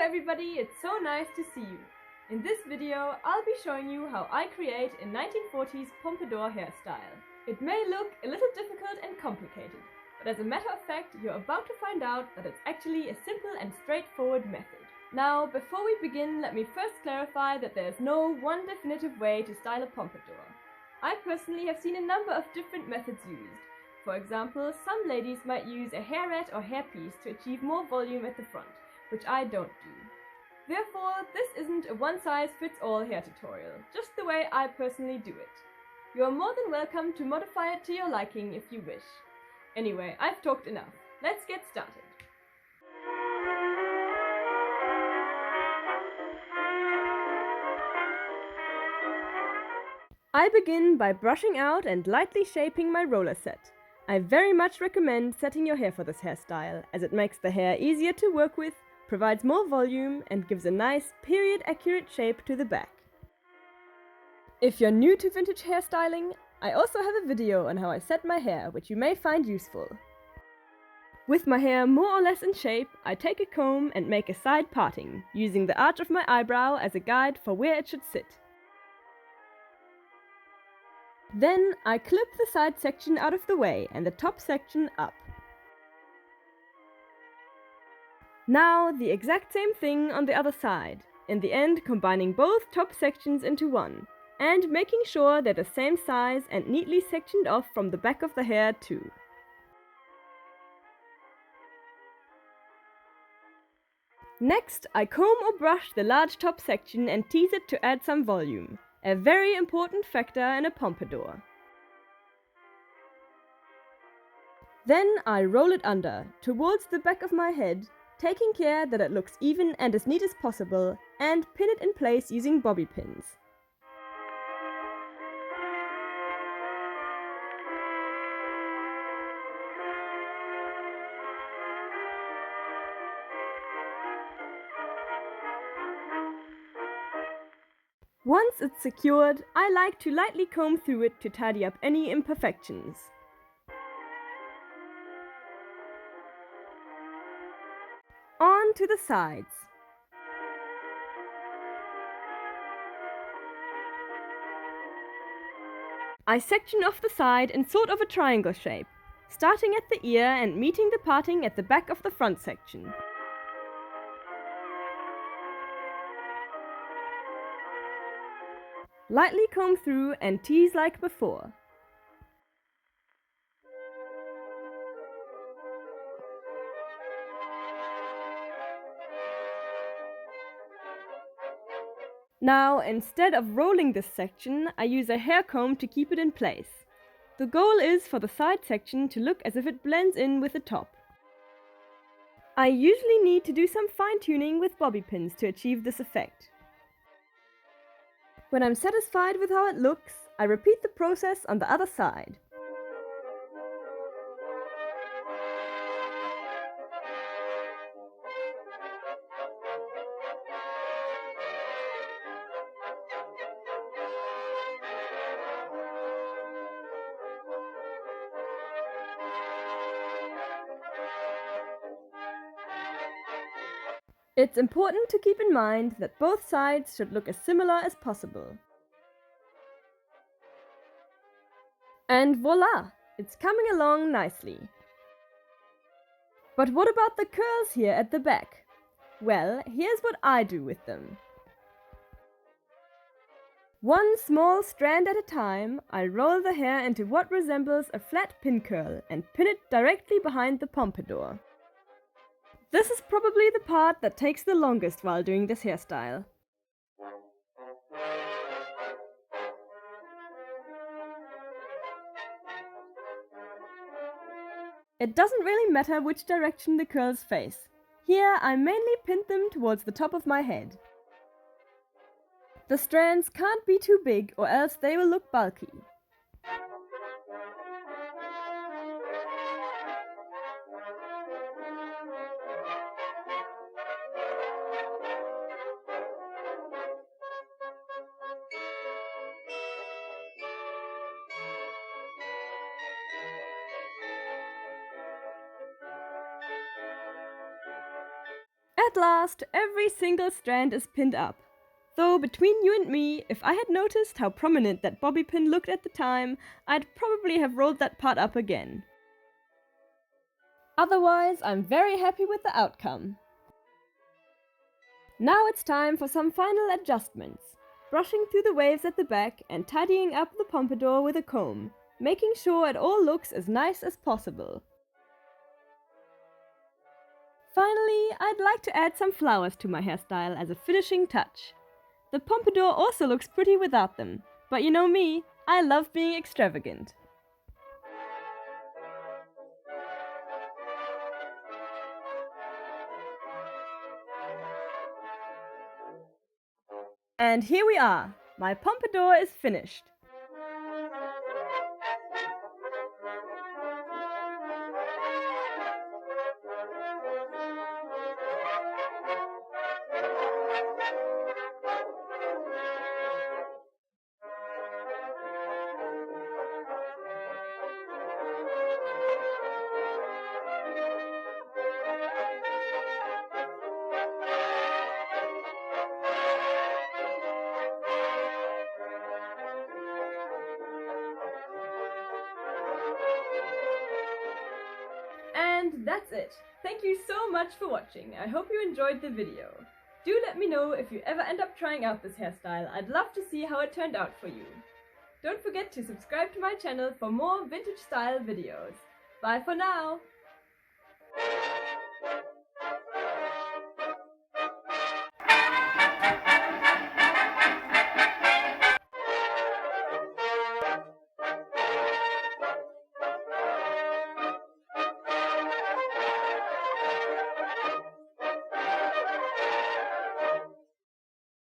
everybody, it's so nice to see you. In this video, I'll be showing you how I create a 1940s Pompadour hairstyle. It may look a little difficult and complicated, but as a matter of fact, you're about to find out that it's actually a simple and straightforward method. Now, before we begin, let me first clarify that there's no one definitive way to style a pompadour. I personally have seen a number of different methods used. For example, some ladies might use a hairnet or hairpiece to achieve more volume at the front, which I don't do. Therefore, this isn't a one-size-fits-all hair tutorial, just the way I personally do it. You are more than welcome to modify it to your liking if you wish. Anyway, I've talked enough. Let's get started. I begin by brushing out and lightly shaping my roller set. I very much recommend setting your hair for this hairstyle, as it makes the hair easier to work with, provides more volume, and gives a nice, period-accurate shape to the back. If you're new to vintage hairstyling, I also have a video on how I set my hair, which you may find useful. With my hair more or less in shape, I take a comb and make a side parting, using the arch of my eyebrow as a guide for where it should sit. Then I clip the side section out of the way and the top section up. Now the exact same thing on the other side, in the end combining both top sections into one, and making sure they're the same size and neatly sectioned off from the back of the hair too. Next, I comb or brush the large top section and tease it to add some volume, a very important factor in a pompadour. Then I roll it under, towards the back of my head, taking care that it looks even and as neat as possible, and pin it in place using bobby pins. Once it's secured, I like to lightly comb through it to tidy up any imperfections. On to the sides. I section off the side in sort of a triangle shape, starting at the ear and meeting the parting at the back of the front section. Lightly comb through and tease like before. Now, instead of rolling this section, I use a hair comb to keep it in place. The goal is for the side section to look as if it blends in with the top. I usually need to do some fine-tuning with bobby pins to achieve this effect. When I'm satisfied with how it looks, I repeat the process on the other side. It's important to keep in mind that both sides should look as similar as possible. And voila! It's coming along nicely. But what about the curls here at the back? Well, here's what I do with them. One small strand at a time, I roll the hair into what resembles a flat pin curl and pin it directly behind the pompadour. This is probably the part that takes the longest while doing this hairstyle. It doesn't really matter which direction the curls face. Here I mainly pinned them towards the top of my head. The strands can't be too big or else they will look bulky. At last, every single strand is pinned up. Though between you and me, if I had noticed how prominent that bobby pin looked at the time, I'd probably have rolled that part up again. Otherwise, I'm very happy with the outcome. Now it's time for some final adjustments. Brushing through the waves at the back and tidying up the pompadour with a comb, making sure it all looks as nice as possible. Finally, I'd like to add some flowers to my hairstyle as a finishing touch. The pompadour also looks pretty without them, but you know me, I love being extravagant. And here we are! My pompadour is finished. And that's it. Thank you so much for watching. I hope you enjoyed the video. Do let me know if you ever end up trying out this hairstyle. I'd love to see how it turned out for you. Don't forget to subscribe to my channel for more vintage style videos. Bye for now!